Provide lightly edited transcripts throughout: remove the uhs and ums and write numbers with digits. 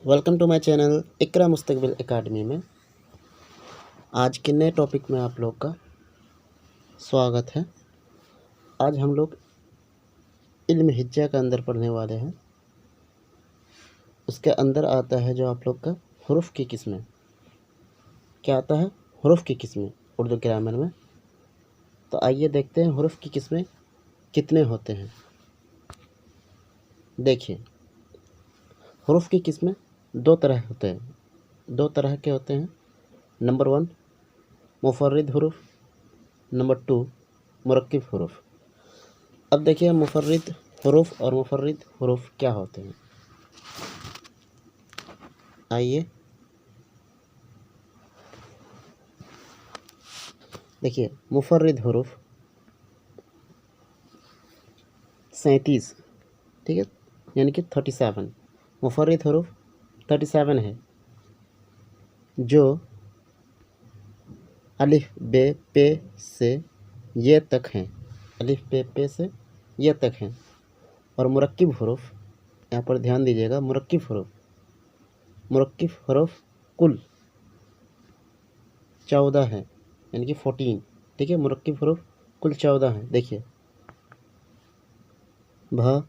Welcome to my channel Iqra Mustaqbil academy में। आज के नए टॉपिक में आप लोग का स्वागत है। आज हम लोग इल्म हिज्जा का अंदर पढ़ने वाले हैं। उसके अंदर आता है जो आप लोग का हुरूफ की किस्में। क्या आता है? हुरूफ की किस्में उर्दू ग्रामर में। तो आइए देखते हैं हुरूफ की किस्में कितने होते हैं। देखिए, हुरूफ की किस्में दो तरह होते हैं। दो तरह के होते हैं। नंबर 1 मुफर्रिद हुरूफ, नंबर 2 मुरक्किब हुरूफ। अब देखिए मुफर्रिद हुरूफ और मुफर्रिद हुरूफ क्या होते हैं। आइए देखिए, मुफर्रिद हुरूफ 37, ठीक है, यानी कि 37। मुफर्रिद हुरूफ 37 है जो अलिफ बे पे से ये तक हैं। अलिफ बे पे से ये तक हैं। और मुरक्किब हुरूफ, यहाँ पर ध्यान दीजिएगा, मुरक्किब हुरूफ कुल 14 है, यानी कि 14, ठीक है। मुरक्किब हुरूफ कुल 14 हैं। देखिए भ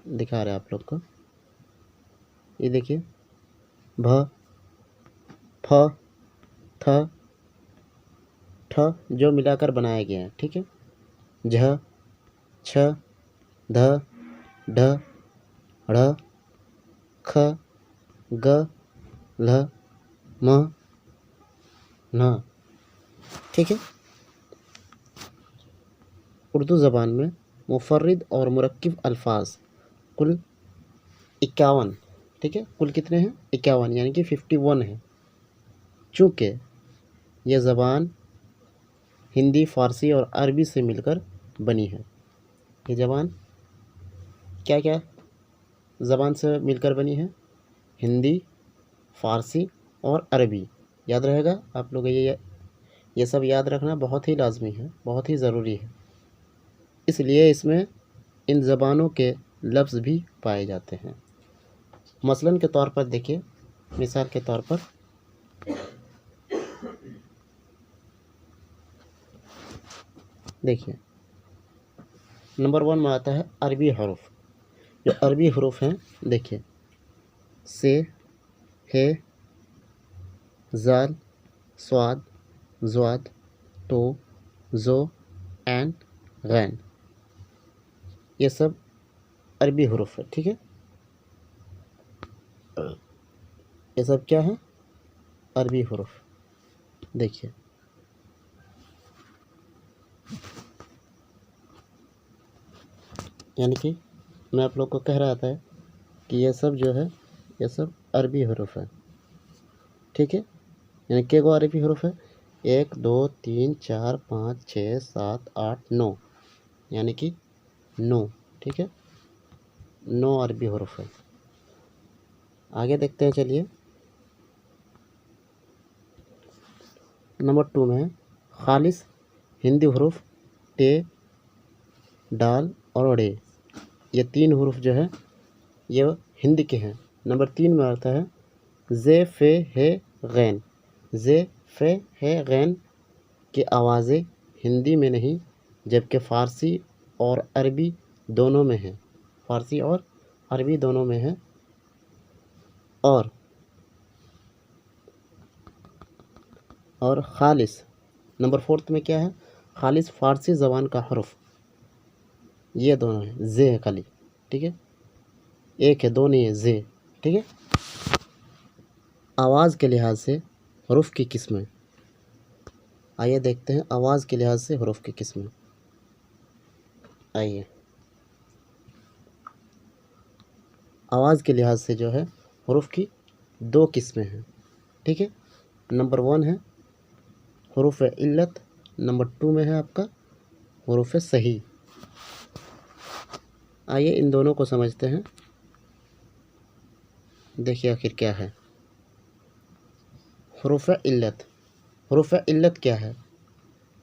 दिखा रहे हैं आप लोग को, ये देखिए भ, फ, थ, ठ जो मिलाकर बनाया गया है, ठीक है। झ, छ, ध, ढ, ढ़, ख, ग, ल, म, न, ठीक है। उर्दू ज़बान में मुफर्रिद और मुरक्किब अल्फाज कुल 51, ठीक है। कुल कितने हैं? 51, यानी कि 51 है। चूँकि यह ज़बान हिंदी, फ़ारसी और अरबी से मिलकर बनी है। ये ज़बान क्या क्या ज़बान से मिलकर बनी है? हिंदी, फ़ारसी और अरबी। याद रहेगा आप लोग, ये सब याद रखना बहुत ही लाजमी है, बहुत ही ज़रूरी है। इसलिए इसमें इन ज़बानों के लफ्ज़ भी पाए जाते हैं। मसलन के तौर पर देखिए, मिसाल के तौर पर देखिए, नंबर 1 में आता है अरबी हरूफ। जो अरबी हरूफ हैं, देखिए से, हे, ज़ाल, स्वाद, ज़्वाद, तो, ज़ो, ऐन, गैन। ये सब अरबी हरूफ है, ठीक है। ये सब क्या है? अरबी हरूफ। देखिए यानी कि मैं आप लोग को कह रहा था कि ये सब जो है, ये सब अरबी हरूफ है, ठीक है। यानी के गो अरबी हरूफ है? 1 2 3 4 5 6 7 8 9, यानी कि 9, ठीक है। 9 अरबी हरूफ है। आगे देखते हैं, चलिए। नंबर 2 में है खालिस हिंदी हरूफ टे, डाल और डे। ये 3 हरूफ जो है ये हिंदी के हैं। नंबर 3 में आता है जे, फे, है, गैन। जे, फे, है, गैन की आवाज़ें हिंदी में नहीं, जबकि फ़ारसी और अरबी दोनों में है। फ़ारसी और अरबी दोनों में है। और खालिस नंबर 4 में क्या है? खालिस फ़ारसी ज़बान का हर्फ। ये दोनों है, जे है खाली, ठीक है। एक है, दो नहीं है, जे, ठीक है। आवाज़ के लिहाज से हरूफ की किस्में। आइए देखते हैं आवाज़ के लिहाज से हरूफ की किस्में। आइए, आवाज़ के लिहाज से जो है हरूफ की 2 किस्में हैं, ठीक है। नंबर 1 है हरूफ इल्लत, नंबर 2 में है आपका हरूफ सही। आइए इन दोनों को समझते हैं। देखिए आखिर क्या है हरूफ इल्लत। हरूफ इल्लत क्या है?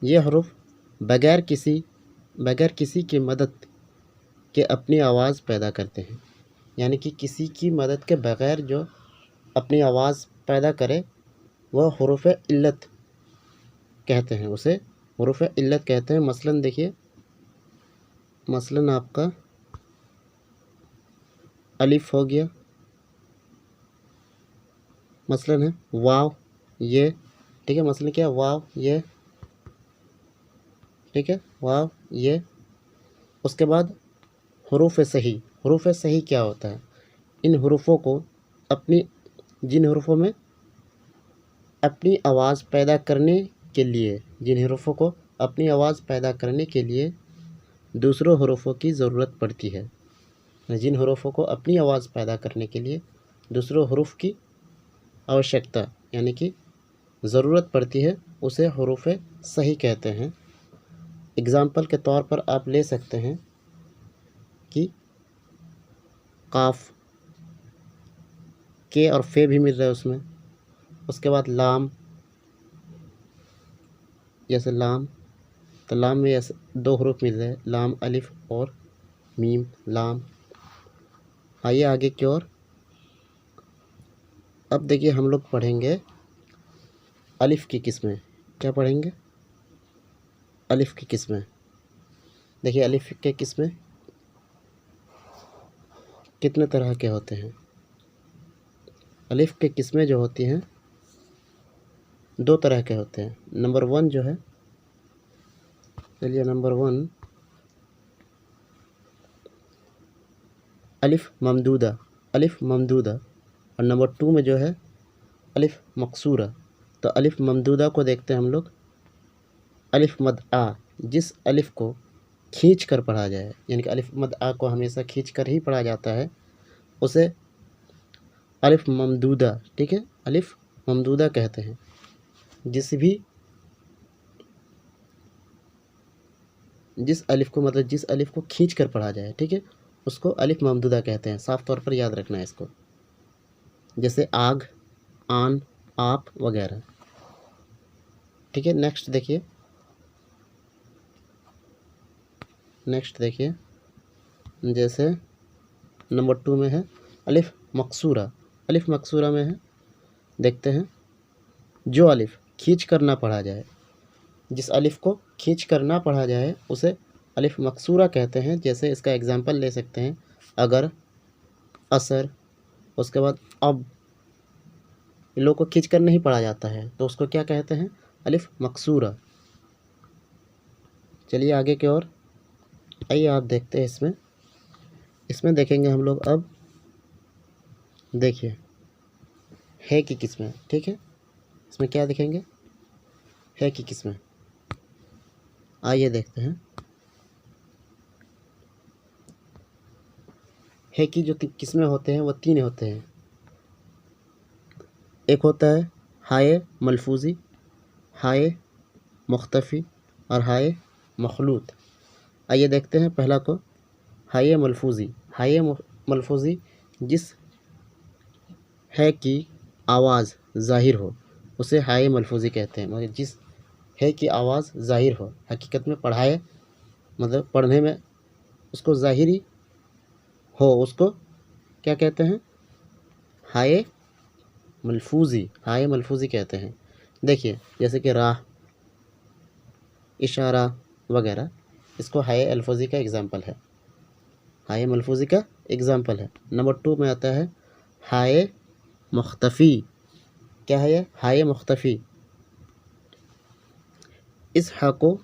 ये हरूफ बगैर किसी की मदद के अपनी आवाज़ पैदा करते हैं। यानी कि किसी की मदद के बग़ैर जो अपनी आवाज़ पैदा करे वह हुरूफ़ इल्लत कहते हैं, उसे हुरूफ़ इल्लत कहते हैं। मसलन देखिए, मसलन आपका अलिफ हो गया, मसलन है वाव ये, ठीक है, मसलन क्या वाव ये, ठीक है, वाव ये। उसके बाद हुरूफ़ सही, हुरूफ़ सही क्या होता है? इन हुरूफ़ों को अपनी, जिन हुरूफ़ों में अपनी आवाज़ पैदा करने के लिए, जिन हुरूफ़ों को अपनी आवाज़ पैदा करने के लिए दूसरों हुरूफ़ों की ज़रूरत पड़ती है, जिन हुरूफ़ों को अपनी आवाज़ पैदा करने के लिए दूसरों हुरूफ़ की आवश्यकता यानी कि ज़रूरत पड़ती है, उसे हुरूफ़ सही कहते हैं। एग्ज़ाम्पल के तौर पर आप ले सकते हैं कि काफ, के और फे भी मिल रहा है उसमें। उसके बाद लाम, जैसे लाम, तो लाम में ऐसे 2 हरूफ मिल रहे हैं, लाम अलिफ और मीम, लाम। आइए आगे की ओर। अब देखिए हम लोग पढ़ेंगे अलिफ की किस्में। क्या पढ़ेंगे? अलिफ की किस्में। देखिए अलिफ के किस्में कितने तरह के होते हैं। अलिफ के किस्में जो होती हैं 2 तरह के होते हैं। नंबर 1 जो है, चलिए नंबर 1 अलिफ ममदूदा, अलिफ ममदूदा। और नंबर 2 में जो है अलिफ मकसूरा। तो अलिफ ममदूदा को देखते हैं हम लोग। अलिफ मद आ, जिस अलिफ को खींच कर पढ़ा जाए, यानी कि अलिफ मद आ को हमेशा खींच कर ही पढ़ा जाता है, उसे अलिफ ममदूदा, ठीक है, अलिफ ममदूदा कहते हैं। जिस अलिफ को, मतलब जिस अलिफ को खींच कर पढ़ा जाए, ठीक है, उसको अलिफ ममदूदा कहते हैं। साफ तौर पर याद रखना है इसको, जैसे आग, आन, आप वगैरह, ठीक है। नेक्स्ट देखिए, जैसे नंबर 2 में है अलिफ मकसूरा। अलिफ मकसूरा में है, देखते हैं, जो अलिफ खींच कर ना पढ़ा जाए, जिस अलिफ को खींच कर ना पढ़ा जाए उसे अलिफ मकसूरा कहते हैं। जैसे इसका एग्जांपल ले सकते हैं, अगर, असर, उसके बाद अब, इन लोगों को खींच कर नहीं पढ़ा जाता है तो उसको क्या कहते हैं? अलिफ मकसूरा। चलिए आगे की ओर आइए, आप देखते हैं इसमें देखेंगे हम लोग। अब देखिए है की किस्में, ठीक है, इसमें क्या देखेंगे? है की किस्में। आइए देखते हैं। है की जो किस्में होते हैं वो 3 होते हैं। एक होता है हाय मलफूजी, हाय मुख्तफ़ी और हाय मखलूत। आइए देखते हैं पहला को, हाय मलफूजी। हाय मलफूजी, जिस है की आवाज़ ज़ाहिर हो उसे हाय मलफूजी कहते हैं। मगर जिस है की आवाज़ ज़ाहिर हो, हकीकत में पढ़ाए, मतलब पढ़ने में उसको ज़ाहिरी हो, उसको क्या कहते हैं? हाय मलफूजी, हाय मलफूजी कहते हैं। देखिए जैसे कि राह, इशारा वगैरह, इसको हाय अल्फूजी का एग्ज़ाम्पल है, हाय मलफूजी का एग्ज़ाम्पल है। नंबर 2 में आता है हाय मुख्तफ़ी। क्या है ये? हाय मुख्तफ़ी। इस हा को,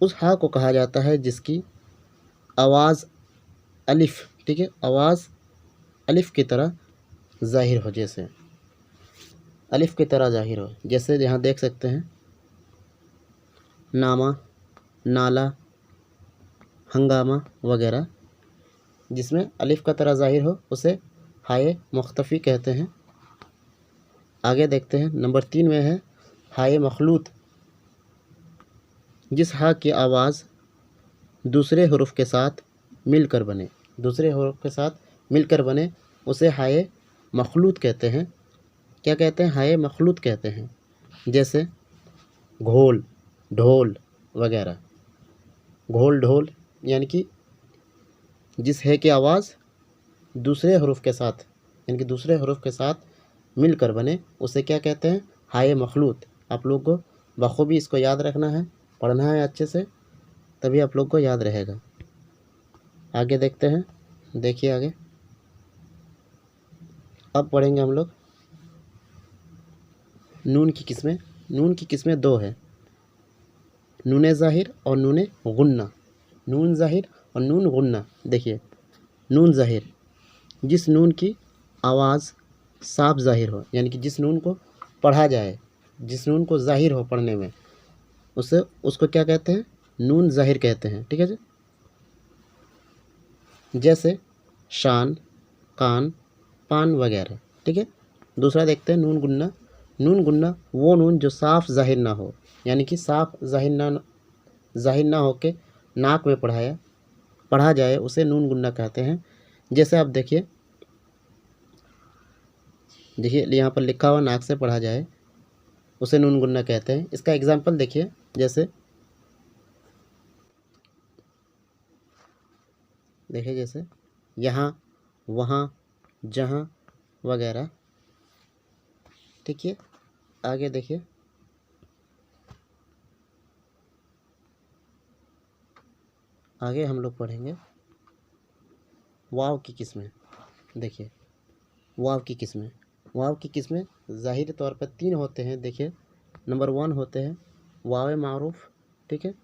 उस हा को कहा जाता है जिसकी आवाज़ अलिफ, ठीक है, आवाज़ अलिफ की तरह ज़ाहिर हो, जैसे अलिफ की तरह ज़ाहिर हो। जैसे यहाँ देख सकते हैं, नामा, नाला, हंगामा वगैरह, जिसमें अलिफ का तरह ज़ाहिर हो उसे हाय मुख्तफ़ी कहते हैं। आगे देखते हैं, नंबर 3 में है हाय मखलूत। जिस हा की आवाज़ दूसरे हरूफ के साथ मिलकर बने, दूसरे हरूफ के साथ मिलकर बने, उसे हाय मखलूत कहते हैं। क्या कहते हैं? हाय मखलूत कहते हैं। जैसे घोल, ढोल वगैरह। घोल, ढोल, यानी कि जिस है की आवाज़ दूसरे हरूफ के साथ, यानी कि दूसरे हरूफ के साथ मिलकर बने, उसे क्या कहते हैं? हाय मखलूत। आप लोग को बखूबी इसको याद रखना है, पढ़ना है अच्छे से, तभी आप लोग को याद रहेगा। आगे देखते हैं, देखिए आगे। अब पढ़ेंगे हम लोग नून की किस्में। नून की किस्में दो है, नून ज़ाहिर और नून गुन्ना। नून ज़ाहिर और नून गुन्ना। देखिए, नून ज़ाहिर, जिस नून की आवाज़ साफ ज़ाहिर हो, यानी कि जिस नून को पढ़ा जाए, जिस नून को ज़ाहिर हो पढ़ने में, उसको क्या कहते हैं? नून ज़ाहिर कहते हैं। ठीक है जी। जैसे शान, कान, पान वगैरह। ठीक है। दूसरा देखते हैं नून गुन्ना। नून गुन्ना वो नून जो साफ ज़ाहिर ना हो, यानी कि साफ ज़ाहिर ना हो के नाक में पढ़ा जाए, उसे नून गुन्ना कहते हैं। जैसे आप देखिए यहाँ पर लिखा हुआ नाक से पढ़ा जाए, उसे नून गुन्ना कहते हैं। इसका एग्जाम्पल देखिए, जैसे यहाँ, वहाँ, जहाँ वगैरह। ठीक है। आगे देखिए, आगे हम लोग पढ़ेंगे वाव की किस्में। देखिए, वाव की किस्में। वाव की किस्में ज़ाहिर तौर पर 3 होते हैं। देखिए, नंबर 1 होते हैं वाव मारूफ। ठीक है।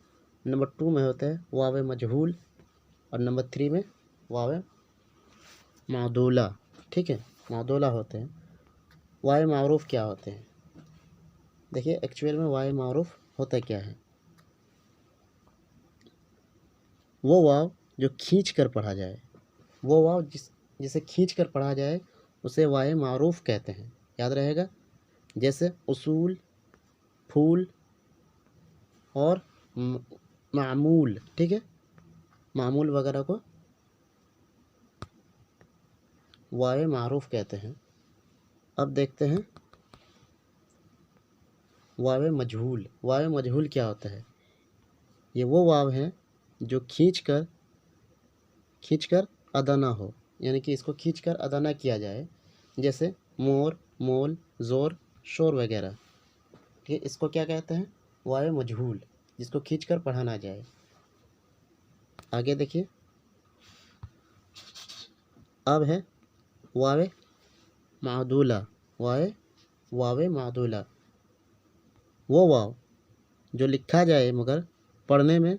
नंबर 2 में होता है वाव मजहूल, और नंबर 3 में वाव मादूला। ठीक है, मादूला होते हैं। वाव मारूफ क्या होते हैं? देखिए, एक्चुअल में वाव मारूफ होता क्या है? वो वाव जो खींच कर पढ़ा जाए, वो वाव जिसे खींच कर पढ़ा जाए, उसे वाव मारूफ कहते हैं। याद रहेगा। जैसे उसूल, फूल और मामूल। ठीक है, मामूल वगैरह को वाव मारूफ कहते हैं। अब देखते हैं वाव मजहूल। वाव मजहूल क्या होता है? ये वो वाव है जो खींचकर अदा ना हो, यानी कि इसको खींचकर अदा ना किया जाए। जैसे मोर, मोल, ज़ोर, शोर वगैरह। ठीक है, इसको क्या कहते हैं? वाव मजहूल, जिसको खींचकर पढ़ा ना जाए। आगे देखिए, अब है वाव मादूला। वाव मादूला वो वाव जो लिखा जाए मगर पढ़ने में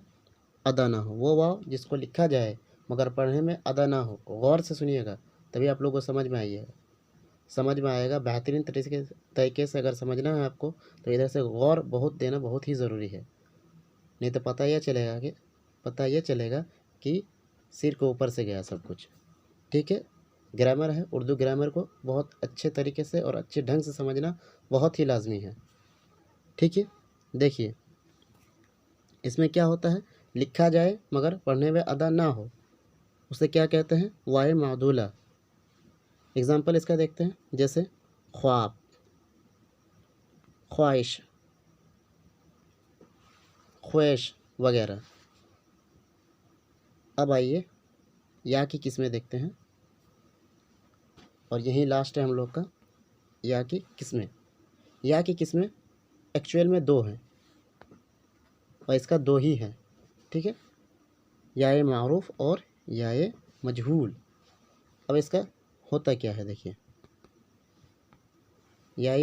अदा ना हो। वो वाव जिसको लिखा जाए मगर पढ़ने में अदा ना हो। गौर से सुनिएगा, तभी आप लोगों को समझ में आएगा। बेहतरीन तरीके से अगर समझना है आपको, तो इधर से गौर बहुत देना बहुत ही ज़रूरी है। नहीं तो पता यह चलेगा कि सिर के ऊपर से गया सब कुछ। ठीक है। ग्रामर है, उर्दू ग्रामर को बहुत अच्छे तरीके से और अच्छे ढंग से समझना बहुत ही लाजमी है। ठीक है। देखिए, इसमें क्या होता है? लिखा जाए मगर पढ़ने में अदा ना हो, उसे क्या कहते हैं? वाव मादूला। एग्जाम्पल इसका देखते हैं, जैसे ख्वाब, ख्वाहिश, ख्वेश वगैरह। अब आइए या की किस्में देखते हैं, और यही लास्ट है हम लोग का या की किस्में। या की किस्में एक्चुअल में 2 हैं, और इसका 2 ही है। ठीक है, या मारूफ और या मजहूल। अब इसका होता क्या है? देखिए, या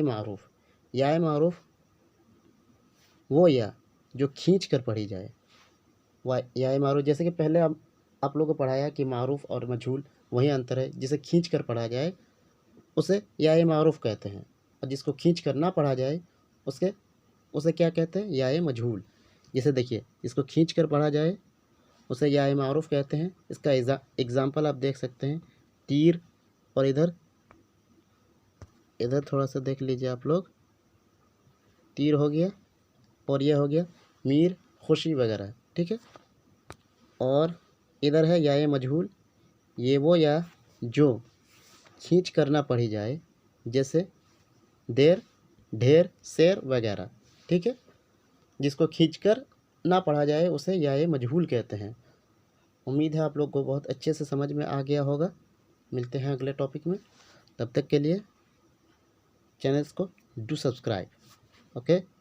मारूफ वो या जो खींच कर पढ़ी जाए। या मारूफ, जैसे कि पहले आप लोगों को पढ़ाया कि मारूफ और मजहूल वही अंतर है। जिसे खींच कर पढ़ा जाए उसे या मारूफ कहते हैं, और जिसको खींच कर ना पढ़ा जाए उसे क्या कहते हैं? या मजहूल। जैसे देखिए, इसको खींच कर पढ़ा जाए उसे या मारूफ कहते हैं। इसका एग्ज़ाम्पल आप देख सकते हैं, तीर, और इधर थोड़ा सा देख लीजिए आप लोग, तीर हो गया और यह हो गया मीर, खुशी वगैरह। ठीक है। और इधर है या मजहूल, ये वो या जो खींच कर ना पढ़ी जाए, जैसे देर, ढेर, शेर वगैरह। ठीक है, जिसको खींचकर ना पढ़ा जाए उसे या मजहूल कहते हैं। उम्मीद है आप लोग को बहुत अच्छे से समझ में आ गया होगा। मिलते हैं अगले टॉपिक में। तब तक के लिए चैनल्स को डू सब्सक्राइब। ओके।